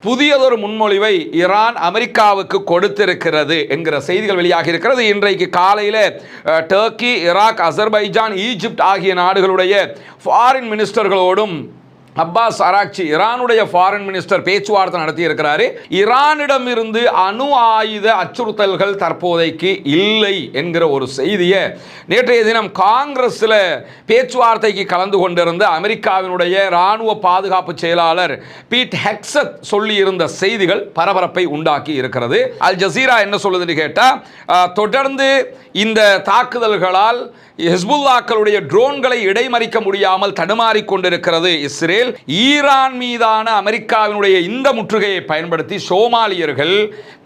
புதியதொரு முன்மொழிவை ஈரான் அமெரிக்காவுக்கு கொடுத்திருக்கிறது என்கிற செய்திகள் வெளியாகி இருக்கிறது. இன்றைக்கு காலையில் டர்க்கி, ஈராக், அசர்பைஜான், ஈஜிப்ட் ஆகிய நாடுகளுடைய ஃபாரின் மினிஸ்டர்களோடும் அப்பாஸ் அராக்சி ஈரானுடைய ஃபாரின் மினிஸ்டர் பேச்சுவார்த்தை நடத்தி இருக்கிறாரு. ஈரானிடமிருந்து அணு ஆயுத அச்சுறுத்தல்கள் தற்போதைக்கு இல்லை என்கிற ஒரு செய்தியை நேற்றைய தினம் காங்கிரஸில் பேச்சுவார்த்தைக்கு கலந்து கொண்டிருந்த அமெரிக்காவினுடைய இராணுவ பாதுகாப்பு செயலாளர் பீட் ஹெக்ஸத் சொல்லியிருந்த செய்திகள் பரபரப்பை உண்டாக்கி இருக்கிறது. அல் ஜசீரா என்ன சொல்லுதுன்னு கேட்டால், தொடர்ந்து இந்த தாக்குதல்களால் ஹிஸ்புல்லாக்களுடைய ட்ரோன்களை இடைமறிக்க முடியாமல் தடுமாறிக் கொண்டிருக்கிறது இஸ்ரேல். ஈரான் மீதான அமெரிக்காவினுடைய இந்த முற்றுகையை பயன்படுத்தி சோமாலியர்கள்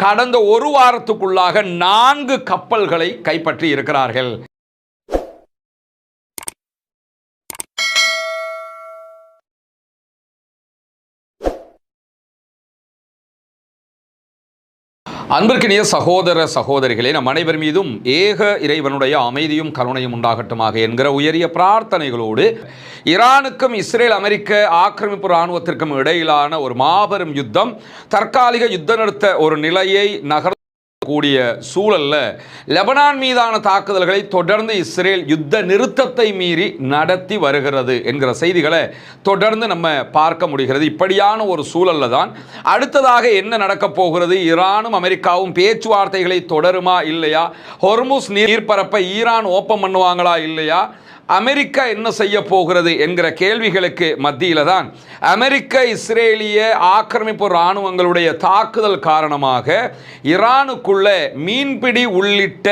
கடந்த ஒரு வாரத்துக்குள்ளாக 4 கப்பல்களை கைப்பற்றி இருக்கிறார்கள். அன்பிற்கினிய சகோதர சகோதரிகளே, நம் அனைவர் மீதும் ஏக இறைவனுடைய அமைதியும் கருணையும் உண்டாகட்டுமாக என்கிற உயரிய பிரார்த்தனைகளோடு ஈரானுக்கும் இஸ்ரேல் அமெரிக்க ஆக்கிரமிப்பு இராணுவத்திற்கும் இடையிலான ஒரு மாபெரும் யுத்தம், தற்காலிக யுத்த நிறுத்த ஒரு நிலையை கூடிய சூழல்ல லெபனான் மீதான தாக்குதல்களை தொடர்ந்து இஸ்ரேல் யுத்த நிறுத்தத்தை மீறி நடத்தி வருகிறது என்கிற செய்திகளை தொடர்ந்து நம்ம பார்க்க முடிகிறது. இப்படியான ஒரு சூழல்ல தான் அடுத்ததாக என்ன நடக்க போகிறது, ஈரானும் அமெரிக்காவும் பேச்சுவார்த்தைகளை தொடருமா இல்லையா, ஹொர்முஸ் நீர்ப்பரப்பை ஈரான் ஓப்பன் பண்ணுவாங்களா இல்லையா, அமெரிக்கா என்ன செய்ய போகிறது என்கிற கேள்விகளுக்கு மத்தியில தான் அமெரிக்க இஸ்ரேலிய ஆக்கிரமிப்பு இராணுவங்களுடைய தாக்குதல் காரணமாக ஈரானுக்குள்ள மீன்பிடி உள்ளிட்ட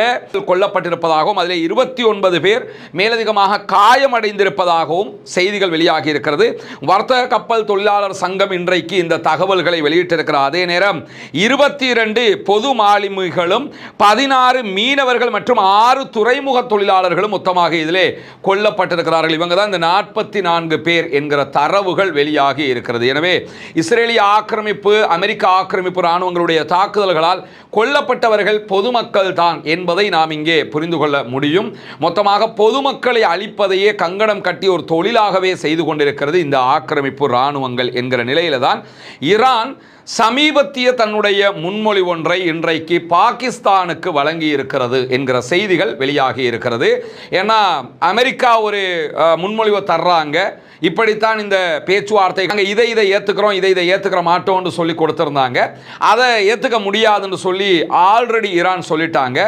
கொல்லப்பட்டிருப்பதாகவும் அதில் 29 பேர் மேலதிகமாக காயமடைந்திருப்பதாகவும் செய்திகள் வெளியாகி இருக்கிறது. வர்த்தக கப்பல் தொழிலாளர் சங்கம் இன்றைக்கு இந்த தகவல்களை வெளியிட்டிருக்கிறார். அதே நேரம் 22 பொது மாலுமிகளும் 16 மீனவர்கள் மற்றும் 6 துறைமுக தொழிலாளர்களும் மொத்தமாக இதிலே கொல்லப்பட்டிருக்கிறார்கள். இவங்க தான் இந்த 44 பேர் என்கிற தரவுகள் வெளியாகி இருக்கிறது. எனவே இஸ்ரேலிய ஆக்கிரமிப்பு, அமெரிக்க ஆக்கிரமிப்பு இராணுவங்களுடைய தாக்குதல்களால் கொல்லப்பட்டவர்கள் பொதுமக்கள் தான் என்பதை நாம் இங்கே புரிந்து கொள்ள முடியும். மொத்தமாக பொதுமக்களை அழிப்பதையே கங்கணம் கட்டி ஒரு தொழிலாகவே செய்து கொண்டிருக்கிறது இந்த ஆக்கிரமிப்பு இராணுவங்கள் என்கிற நிலையில தான் ஈரான் சமீபத்திய தன்னுடைய முன்மொழி ஒன்றை இன்றைக்கு பாகிஸ்தானுக்கு வழங்கி இருக்கிறது என்கிற செய்திகள் வெளியாகி இருக்கிறது. ஏன்னா அமெரிக்கா ஒரு முன்மொழிவை தர்றாங்க, இப்படித்தான் இந்த பேச்சுவார்த்தை, இதை ஏற்றுக்கிறோம், இதை ஏற்றுக்கிற மாட்டோம்னு சொல்லி கொடுத்துருந்தாங்க. அதை ஏற்றுக்க முடியாதுன்னு சொல்லி ஆல்ரெடி ஈரான் சொல்லிட்டாங்க.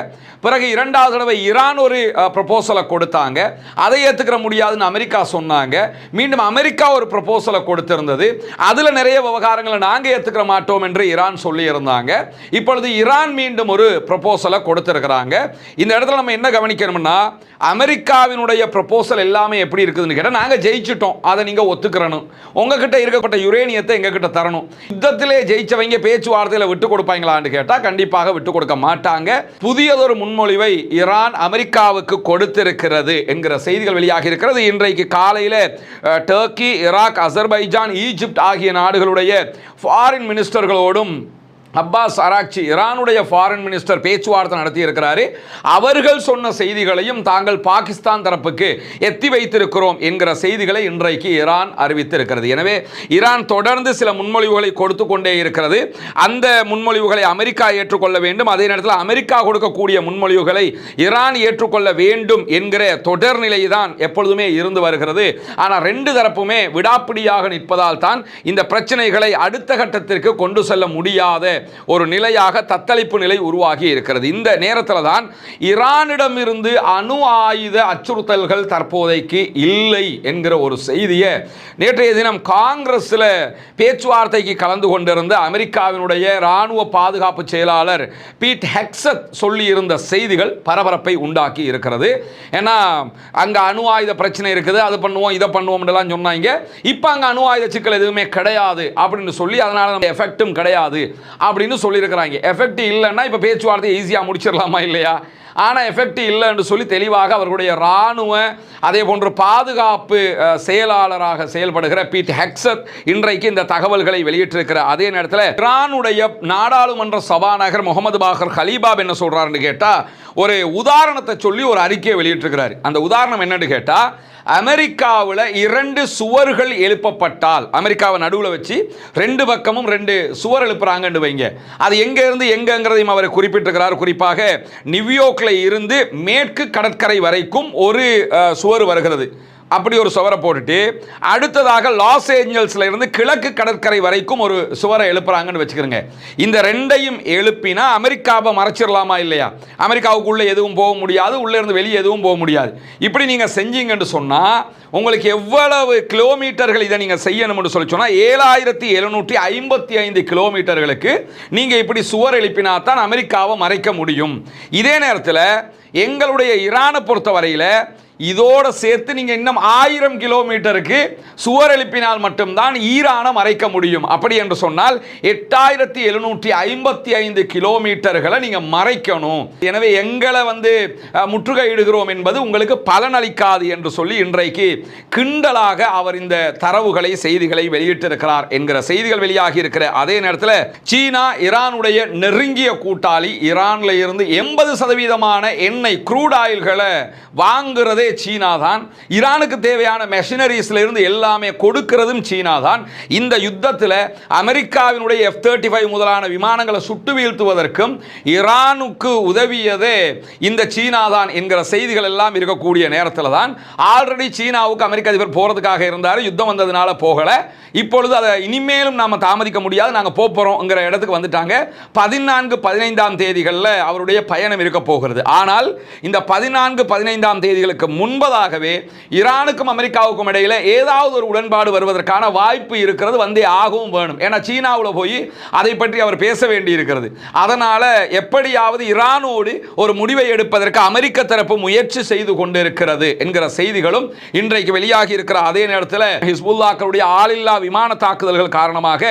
பிறகு 2வது தடவை ஈரான் ஒரு ப்ரொபோசலை கொடுத்தாங்க, அதை ஏற்றுக்கிற முடியாதுன்னு அமெரிக்கா சொன்னாங்க. மீண்டும் அமெரிக்கா ஒரு ப்ரொபோசலை கொடுத்திருந்தது, அதில் நிறைய விவகாரங்களை நாங்கள் ஏற்றுக்கிற மாட்டோம் என்று ஈரான் சொல்லி இருந்தாங்க. இப்பொழுது ஈரான் மீண்டும் ஒரு ப்ரொபோசலை கொடுத்திருக்கிறாங்க. இந்த இடத்துல நம்ம என்ன கவனிக்கணும்னா, அமெரிக்காவினுடைய ப்ரொபோசல் எல்லாமே எப்படி இருக்குதுன்னு கேட்டால், நாங்கள் ஜெயிச்சிட்டோம், அதை நீங்கள் ஒத்துக்கிறணும், உங்ககிட்ட இருக்கப்பட்ட யுரேனியத்தை எங்ககிட்ட தரணும். யுத்தத்திலே ஜெயிச்சவங்க பேச்சுவார்த்தையில் விட்டு கொடுப்பாங்களான்னு கேட்டால் கண்டிப்பாக விட்டு கொடுக்க மாட்டாங்க. புதியதொரு முன்மொழிவை ஈரான் அமெரிக்காவுக்கு கொடுத்திருக்கிறது என்கிற செய்திகள் வெளியாகி இருக்கிறது. இன்றைக்கு காலையில் டர்க்கி, ஈராக், அசர்பைஜான், ஈஜிப்ட் ஆகிய நாடுகளுடைய ஃபாரின் மினிஸ்டர்களோடும் அப்பாஸ் அராக்சி ஈரானுடைய ஃபாரின் மினிஸ்டர் பேச்சுவார்த்தை நடத்தி இருக்கிறாரு. அவர்கள் சொன்ன செய்திகளையும் தாங்கள் பாகிஸ்தான் தரப்புக்கு எத்தி வைத்திருக்கிறோம் என்கிற செய்திகளை இன்றைக்கு ஈரான் அறிவித்திருக்கிறது. எனவே ஈரான் தொடர்ந்து சில முன்மொழிவுகளை கொடுத்து கொண்டே இருக்கிறது. அந்த முன்மொழிவுகளை அமெரிக்கா ஏற்றுக்கொள்ள வேண்டும், அதே நேரத்தில் அமெரிக்கா கொடுக்கக்கூடிய முன்மொழிவுகளை ஈரான் ஏற்றுக்கொள்ள வேண்டும் என்கிற தொடர்நிலை தான் எப்பொழுதுமே இருந்து வருகிறது. ஆனால் 2 தரப்புமே விடாப்பிடியாக நிற்பதால் தான் இந்த பிரச்சனைகளை அடுத்த கட்டத்திற்கு கொண்டு செல்ல முடியாத ஒரு நிலையாக தத்தளிப்பு நிலை உருவாகி இருக்கிறது. இந்த நேரத்தில் தான் ஈரானிடமிருந்து அணு ஆயுத அச்சுறுத்தல்கள் தற்போதைக்கு இல்லை என்கிற ஒரு செய்தியை நேற்றைய தினம் காங்கிரஸில் பேச்சுவார்த்தைக்கு கலந்து கொண்டிருந்த அமெரிக்காவினுடைய இராணுவ பாதுகாப்பு செயலாளர் பீட் ஹெக்ஸத் சொல்லியிருந்த செய்திகள் பரபரப்பை உண்டாக்கி இருக்கிறது. ஏன்னா அங்கே அணு ஆயுத பிரச்சனை இருக்குது, அது பண்ணுவோம், இதை பண்ணுவோம் சொன்னாங்க. இப்போ அங்கே அணு ஆயுத சிக்கல் எதுவுமே கிடையாது அப்படின்னு சொல்லி, அதனால நம்ம எஃபெக்டும் கிடையாது அப்படின்னு சொல்லியிருக்கிறாங்க. எஃபெக்ட் இல்லைன்னா இப்போ பேச்சுவார்த்தை ஈஸியாக முடிச்சிடலாமா இல்லையா? ஆனால் எஃபெக்ட் இல்லை என்று சொல்லி தெளிவாக அவர்களுடைய இராணுவ அதே போன்று பாதுகாப்பு செயலாளராக செயல்படுகிற பீட் ஹெக்ஸத் இன்றைக்கு இந்த தகவல்களை வெளியிட்டிருக்கிற அதே நேரத்தில் ஈரானுடைய நாடாளுமன்ற சபாநாயகர் முகமது பாகர் கலீபாப் என்ன சொல்றாருன்னு கேட்டால், ஒரு உதாரணத்தை சொல்லி ஒரு அறிக்கையை வெளியிட்டிருக்கிறார். அந்த உதாரணம் என்னன்னு கேட்டால், அமெரிக்காவில் 2 சுவர்கள் எழுப்பப்பட்டால், அமெரிக்காவை நடுவில் வச்சு 2 பக்கமும் 2 சுவர் எழுப்புறாங்கன்னு வைங்க, அது எங்க இருந்து எங்கங்கிறதையும் அவர் குறிப்பிட்டிருக்கிறார். குறிப்பாக நியூயார்க்ல இருந்து மேற்கு கடற்கரை வரைக்கும் ஒரு சுவர் வருகிறது. அப்படி ஒரு சுவரை போட்டுட்டு அடுத்ததாக லாஸ் ஏஞ்சல்ஸ்ல இருந்து கிழக்கு கடற்கரை வரைக்கும் ஒரு சுவரை எழுப்புறாங்கன்னு வச்சுக்கிறோங்க. இந்த 2ஐயும் எழுப்பினா அமெரிக்காவை மறைச்சிடலாமா இல்லையா? அமெரிக்காவுக்குள்ள எதுவும் போக முடியாது, உள்ள இருந்து வெளியே எதுவும் போக முடியாது. இப்படி நீங்க செஞ்சீங்கன்னு சொன்னா உங்களுக்கு எவ்வளவு கிலோமீட்டர்கள் இதை நீங்க செய்யணும்னு சொல்லி சொன்னா 7755 கிலோமீட்டர்களுக்கு நீங்க இப்படி சுவர் எழுப்பினா தான் அமெரிக்காவை மறைக்க முடியும். இதே நேரத்தில் எங்களுடைய ஈரானை பொறுத்தவரையில் இதோட சேர்த்து நீங்க இன்னும் 1000 கிலோமீட்டருக்கு சுவர் எழுப்பினால் மட்டும்தான் ஈரானை மறைக்க முடியும். அப்படி என்று சொன்னால் 8755 கிலோமீட்டர்களை நீங்க மறைக்கணும். எனவே எங்களை முற்றுகையிடுகிறோம் என்பது உங்களுக்கு பலனளிக்காது என்று சொல்லி இன்றைக்கு கிண்டலாக அவர் இந்த தரவுகளை செய்திகளை வெளியிட்டிருக்கிறார் என்கிற செய்திகள் வெளியாகி இருக்கிற அதே நேரத்தில் சீனா ஈரானுடைய நெருங்கிய கூட்டாளி. ஈரான்ல இருந்து 80% எண்ணெய் க்ரூட் ஆயில்களை வாங்குறதே சீனா தான். ஈரானுக்கு தேவையான மெஷினரிஸ்ல இருந்து எல்லாமே கொடுக்கிறதும் சீனா தான். இந்த யுத்தத்தில் அமெரிக்காவினுடைய F-35 முதலான விமானங்களை சுட்டு வீழ்த்துவதற்கும் ஈரானுக்கு உதவியதே இந்த சீனா தான் என்கிற செய்திகள் எல்லாம் இருக்கக்கூடிய நேரத்தில் தான் ஆல்ரெடி சீனாவுக்கு அமெரிக்க அதிபர் போறதுக்காக இருந்தார். யுத்தம் வந்ததுனால போகல. இப்பொழுது அதை இனிமேலும் நாம தாமதிக்க முடியாது, நாங்க போறோம்ங்கிற இடத்துக்கு வந்துட்டாங்க. 14, 15ஆம் தேதிகளில் அவருடைய பயணம் இருக்க போகிறது. ஆனால் இந்த 14, 15ஆம் தேதிகளுக்கு முன்பதாகவே ஈரானுக்கும் அமெரிக்காவுக்கும் இடையில ஏதாவது ஒரு உடன்பாடு வருவதற்கான வாய்ப்பு இருக்கிறது, வந்தே ஆகவும் வேணும். ஏன்னா சீனாவில் போய் அதை பற்றி அவர் பேச வேண்டி இருக்கிறது. அதனால எப்படியாவது ஈரானோடு ஒரு முடிவை எடுப்பதற்கு அமெரிக்க தரப்பு முயற்சி செய்து கொண்டிருக்கிறது என்கிற செய்திகளும் இன்றைக்கு வெளியாகி இருக்கிற அதே நேரத்தில் ஹிஸ்புல்லாக்களுடைய ஆளில்லா விமான தாக்குதல்கள் காரணமாக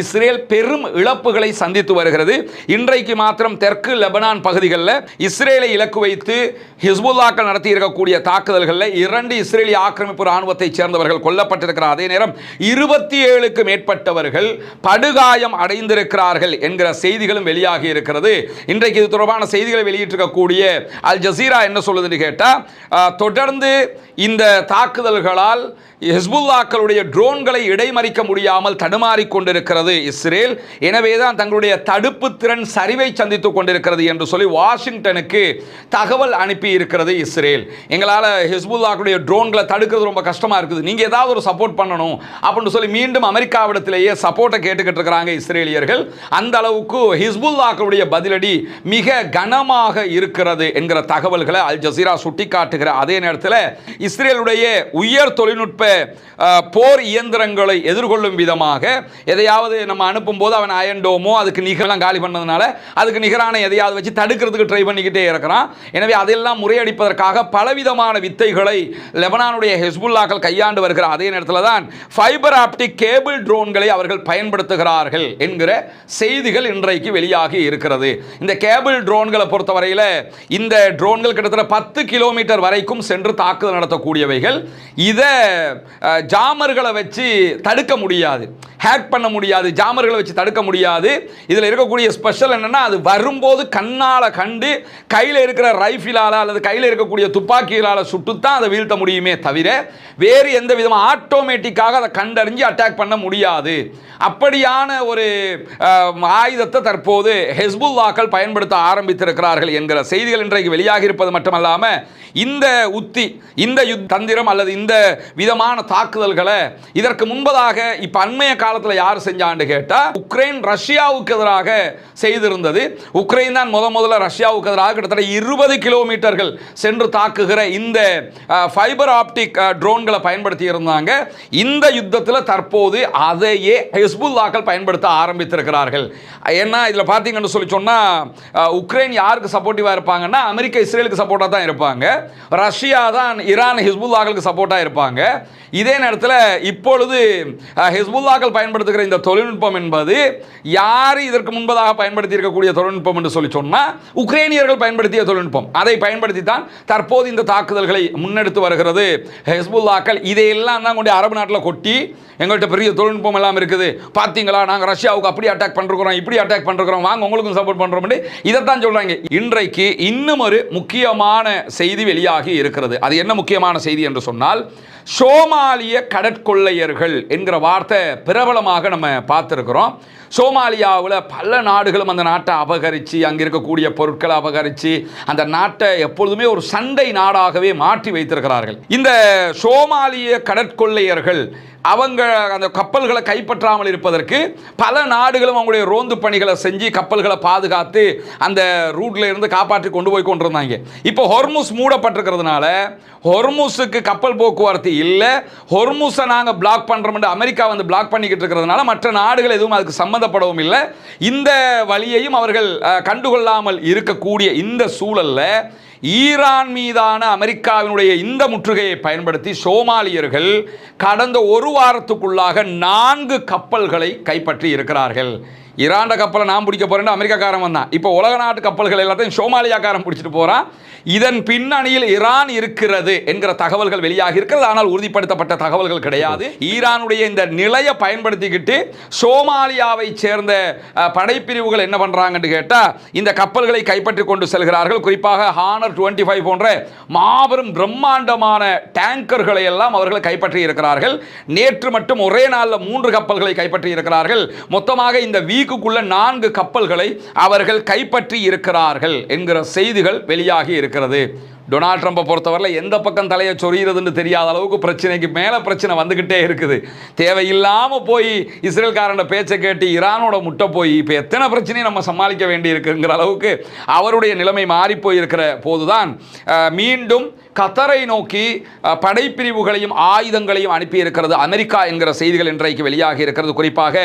இஸ்ரேல் பெரும் இழப்புகளை சந்தித்து வருகிறது. இன்றைக்கு மாத்திரம் தெற்கு லெபனான் பகுதிகளில் இஸ்ரேலை இலக்கு வைத்து ஹிஸ்புல்லாக்கள் நடத்தி இருக்கக்கூடிய தாக்குதல்களில் 2 இஸ்ரேலிய ஆக்கிரமிப்பு ராணுவத்தை சேர்ந்தவர்கள் கொல்லப்பட்டிருக்கிறார். அதே நேரம் 27க்கு மேற்பட்டவர்கள் படுகாயம் அடைந்திருக்கிறார்கள் என்கிற செய்திகளும் வெளியாகி இருக்கிறது. இன்றைக்கு இது தொடர்பான செய்திகளை வெளியிட்டிருக்கக்கூடிய அல் ஜசீரா என்ன சொல்லுதுன்னு கேட்டா, தொடர்ந்து இந்த தாக்குதல்களால் ஹிஸ்புல்லாக்களுடைய ட்ரோன்களை இடைமறிக்க முடியாமல் தடுமாறிக் கொண்டிருக்கிறது இஸ்ரேல். எனவேதான் தங்களுடைய தடுப்பு திறன் சரிவை சந்தித்துக் கொண்டிருக்கிறது என்று சொல்லி வாஷிங்டனுக்கு தகவல் அனுப்பி இருக்கிறது இஸ்ரேல். எங்களால் ஹிஸ்புல்லாக்களுடைய ட்ரோன்களை தடுக்கிறது ரொம்ப கஷ்டமா இருக்குது, நீங்க ஏதாவது ஒரு சப்போர்ட் பண்ணணும் அப்படின்னு சொல்லி மீண்டும் அமெரிக்காவிடத்திலேயே சப்போர்ட்டை கேட்டுக்கிட்டு இருக்கிறாங்க இஸ்ரேலியர்கள். அந்த அளவுக்கு ஹிஸ்புல்லாக்களுடைய பதிலடி மிக கனமாக இருக்கிறது என்கிற தகவல்களை அல் ஜசீரா சுட்டிக்காட்டுகிற அதே நேரத்தில் இஸ்ரேலுடைய உயர் தொழில்நுட்ப போர் இயந்திரங்களை எதிர்கொள்ளும் விதமாக எதையாவது நம்ம அனுப்பும் போது அவன் அயன்டோமோ அதுக்கு நிகரெல்லாம் காலி பண்ணதுனால அதுக்கு நிகரான எதையாவது வச்சு தடுக்கிறதுக்கு ட்ரை பண்ணிக்கிட்டே இருக்கிறான். எனவே அதெல்லாம் முறையடிப்பதற்காக பலவிதமான வித்தைகளை லெபனானுடைய ஹிஸ்புல்லாக்கள் கையாண்டு வருகிற அதே நேரத்தில் தான் ஃபைபர் ஆப்டிக் கேபிள் ட்ரோன்களை அவர்கள் பயன்படுத்துகிறார்கள் என்கிற செய்திகள் இன்றைக்கு வெளியாகி இருக்கிறது. இந்த கேபிள் ட்ரோன்களை பொறுத்தவரையில் இந்த ட்ரோன்கள் கிட்டத்தட்ட 10 கிலோமீட்டர் வரைக்கும் சென்று தாக்குதல் நடத்தக்கூடியவைகள். இதை ஜாமர்களை வச்சு தடுக்க முடியாது, ஹேக் பண்ண முடியாது, ஜாமர்களை வச்சு தடுக்க முடியாது. இதில் இருக்கக்கூடிய ஸ்பெஷல் என்னன்னா, அது வரும்போது கண்ணால கண்டு கையில் இருக்கிற ரைஃபிளால அல்லது கையில் இருக்கக்கூடிய துப்பாக்கிகளால் சுட்டுத்தான் அதை வீழ்த்த முடியுமே தவிர வேறு எந்த விதமாக ஆட்டோமேட்டிக்காக அதை கண்டறிஞ்சு அட்டாக் பண்ண முடியாது. அப்படியான ஒரு ஆயுதத்தை தற்போது ஹிஸ்புல்லாக்கள் பயன்படுத்த ஆரம்பித்திருக்கிறார்கள் என்கிற செய்திகள் இன்றைக்கு வெளியாகி இருப்பது மட்டுமல்லாமல் இந்த உத்தி, இந்த தந்திரம் அல்லது இந்த விதமான தாக்குதல்களை இதற்கு முன்பதாக இப்ப அண்மைய காலத்தில் யார் செஞ்சான்னு கேட்டா உக்ரைன் ரஷ்யாவுக்கு எதிராக செய்திருந்தது. உக்ரைன் தான் முதல்ல ரஷ்யாவுக்கு எதிராக கிட்டத்தட்ட 20 கிலோமீட்டர்கள் சென்று தாக்குகிற இந்த ஃபைபர் ஆப்டிக் ட்ரோன்களை பயன்படுத்தி இருந்தாங்க. இந்த யுத்தத்தில் தற்போது அதையே ஹிஸ்புல்லாக்கள் பயன்படுத்த ஆரம்பித்திருக்கிறார்கள். ஏன்னா இதில் பார்த்தீங்கன்னு சொல்லி சொன்னா உக்ரைன் யாருக்கு சப்போர்ட்டிவா இருப்பாங்கன்னா அமெரிக்கா இஸ்ரேலுக்கு சப்போர்ட்டா தான் இருப்பாங்க, ரஷ்யா தான் ஈரான் ஹிஸ்புல்லாக்களுக்கு சப்போர்ட்டா இருப்பாங்க. இதே நேரத்தில் இப்பொழுது ஹிஸ்புல்லாக்கள் பயன்படுத்துகிற இந்த தொழில்நுட்பம் என்பது யார் இதற்கு முன்பதாக பயன்படுத்தி இருக்கக்கூடிய தொழில்நுட்பம் என்று சொல்லி சொன்னால் உக்ரைனியர்கள் பயன்படுத்திய தொழில்நுட்பம். அதை பயன்படுத்தி தான் தற்போது இந்த தாக்குதல் தாக்குதல்களை முன்னெடுத்து வருகிறது ஹெஸ்புல்லாக்கள். இதையெல்லாம் தான் கொண்டு அரபு நாட்டில் கொட்டி எங்கள்கிட்ட பெரிய தொழில்நுட்பம் எல்லாம் இருக்குது, பார்த்தீங்களா நாங்கள் ரஷ்யாவுக்கு அப்படி அட்டாக் பண்ணுறோம், இப்படி அட்டாக் பண்ணுறோம், வாங்க உங்களுக்கும் சப்போர்ட் பண்ணுறோம், இதைத்தான் சொல்கிறாங்க. இன்றைக்கு இன்னும் ஒரு முக்கியமான செய்தி வெளியாகி இருக்கிறது. அது என்ன முக்கியமான செய்தி என்று சொன்னால், சோமாலிய கடற்கொள்ளையர்கள் என்கிற வார்த்தை பிரபலமாக நம்ம பார்த்துருக்கிறோம். சோமாலியாவில் பல நாடுகளும் அந்த நாட்டை அபகரித்து, அங்கே இருக்கக்கூடிய பொருட்களை அபகரித்து அந்த நாட்டை எப்பொழுதுமே ஒரு சண்டை நாடாகவே மாற்றி வைத்திருக்கிறார்கள். இந்த சோமாலிய கடற்கொள்ளையர்கள் அவங்க அந்த கப்பல்களை கைப்பற்றாமல் இருப்பதற்கு பல நாடுகளும் அவங்களுடைய ரோந்து பணிகளை செஞ்சு கப்பல்களை பாதுகாத்து அந்த ரூட்ல இருந்து காப்பாற்றி கொண்டு போய் கொண்டிருந்தாங்க. இப்போ ஹொர்முஸ் மூடப்பட்டிருக்கிறதுனால ஹொர்முஸுக்கு கப்பல் போக்குவரத்து இல்லை, ஹொர்முஸை நாங்கள் பிளாக் பண்ணுறோம், அமெரிக்கா வந்து பிளாக் பண்ணிக்கிட்டு இருக்கிறதுனால மற்ற நாடுகள் எதுவும் அதுக்கு சம்மந்தப்படவும் இல்லை. இந்த வழியையும் அவர்கள் கண்டுகொள்ளாமல் இருக்கக்கூடிய இந்த சூழலில் ஈரான் மீதான அமெரிக்காவினுடைய இந்த முற்றுகையை பயன்படுத்தி சோமாலியர்கள் கடந்த ஒரு வாரத்துக்குள்ளாக 4 கப்பல்களை கைப்பற்றி இருக்கிறார்கள். ஈரான் கப்பலை நான் பிடிக்க போறேன் அமெரிக்காக்காரன் வந்தான். இப்போ உலக நாட்டு கப்பல்கள் எல்லாத்தையும் சோமாலியாக்காரன் பிடிச்சிட்டு போறான். இதன் பின்னணியில் ஈரான் இருக்கிறது என்கிற தகவல்கள் வெளியாகி இருக்கிறது. ஆனால் உறுதிப்படுத்தப்பட்ட தகவல்கள் கிடையாது. ஈரானுடைய இந்த நிலையை பயன்படுத்திக்கிட்டு சோமாலியாவை சேர்ந்த படைப்பிரிவுகள் என்ன பண்றாங்கன்னு கேட்டா, இந்த கப்பல்களை கைப்பற்றி கொண்டு செல்கிறார்கள். குறிப்பாக ஹானர் 25 போன்ற மாபெரும் பிரம்மாண்டமான டேங்கர்களை எல்லாம் அவர்கள் கைப்பற்றி இருக்கிறார்கள். நேற்று மட்டும் ஒரே நாளில் 3 கப்பல்களை கைப்பற்றி இருக்கிறார்கள். மொத்தமாக இந்த வீக்குக்குள்ள 4 கப்பல்களை அவர்கள் கைப்பற்றி இருக்கிறார்கள் என்கிற செய்திகள் வெளியாகி இருக்கிறது. டொனால்ட் ட்ரம்பை பொறுத்தவரை எந்த பக்கம் தலையை சொறிகிறதுன்னு தெரியாத அளவுக்கு பிரச்சனைக்கு மேலே பிரச்சனை வந்துக்கிட்டே இருக்குது. தேவையில்லாமல் போய் இஸ்ரேல்காரனோட பேச்சை கேட்டு ஈரானோட முட்டை போய் இப்போ எத்தனை பிரச்சனையும் நம்ம சமாளிக்க வேண்டி இருக்குங்கிற அளவுக்கு அவருடைய நிலைமை மாறி போயிருக்கிற போதுதான் மீண்டும் கத்தரை நோக்கி படைப்பிரிவுகளையும் ஆயுதங்களையும் அனுப்பியிருக்கிறது அமெரிக்கா என்கிற செய்திகள் இன்றைக்கு வெளியாகி இருக்கிறது. குறிப்பாக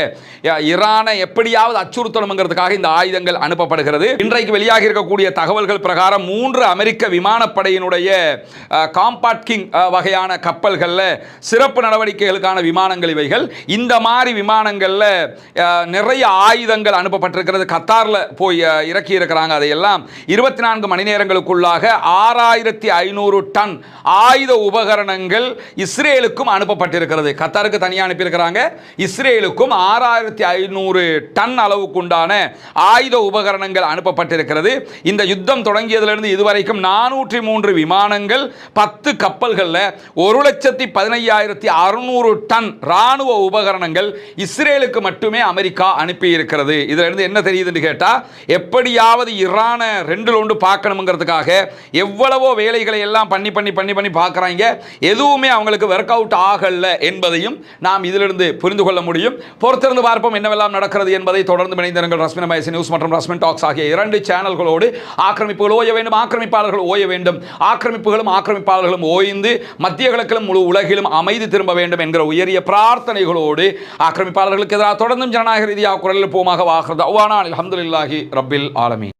ஈரானை எப்படியாவது அச்சுறுத்தணுங்கிறதுக்காக இந்த ஆயுதங்கள் அனுப்பப்படுகிறது. இன்றைக்கு வெளியாகி இருக்கக்கூடிய தகவல்கள் பிரகாரம் 3 அமெரிக்க விமானப்படையினுடைய காம்பாக்ட் கிங் வகையான கப்பல்களில் சிறப்பு நடவடிக்கைகளுக்கான விமானங்கள் இவைகள். இந்த மாதிரி விமானங்களில் நிறைய ஆயுதங்கள் அனுப்பப்பட்டிருக்கிறது. கத்தாரில் போய் இறக்கி இருக்கிறாங்க. அதையெல்லாம் 24 மணி நேரங்களுக்குள்ளாக 6500 டன் ஆயுத உபகரணங்கள் இஸ்ரேலுக்கும் அனுப்பப்பட்டிருக்கிறது. கத்தாருக்கு தனியாக அனுப்பியிருக்கிறாங்க. இஸ்ரேலுக்கும் 6500 டன் அளவுக்குண்டான ஆயுத உபகரணங்கள் அனுப்பப்பட்டிருக்கிறது. இந்த யுத்தம் தொடங்கியதிலிருந்து இதுவரைக்கும் 403 விமானங்கள் 10 கப்பல்களில் 1,15,600 டன் ராணுவ உபகரணங்கள் இஸ்ரேலுக்கு மட்டுமே அமெரிக்கா அனுப்பியிருக்கிறது. இதிலிருந்து என்ன தெரியுதுன்னு கேட்டால், எப்படியாவது ஈரானை 2ல் 1 பார்க்கணுங்கிறதுக்காக எவ்வளவோ வேலைகளை எல்லாம் பண்ணி பார்க்குறாங்க. எதுவுமே அவங்களுக்கு ஒர்க் அவுட் ஆகல என்பதையும் நாம் இதிலிருந்து புரிந்து கொள்ள முடியும். பொறுத்திருந்து பார்ப்போம் என்னவெல்லாம் நடக்கிறது என்பதை. தொடர்ந்து இணைந்திருங்கள். ரஸ்மின் மயசி நியூஸ் மற்றும் ரஸ்மின் டாக்ஸ் ஆகிய 2 சேனல்களோடு. ஆக்கிரமிப்புகள் ஓய வேண்டும், ஆக்கிரமிப்பாளர்கள் ஓய வேண்டும், ஆக்கிரமிப்பாளர்களும் ஓய்ந்து மத்திய கிழக்கிலும் முழு உலகிலும் அமைதி திரும்ப வேண்டும் என்கிற உயரிய பிரார்த்தனைகளோடு ஆக்கிரமிப்பாளர்களுக்கு எதிராக தொடர்ந்தும் ஜனநாயக ரீதியாக குரல் போமாக வாகிறது. அல்ஹம்துலில்லாஹி ரப்பில் ஆலமீன்.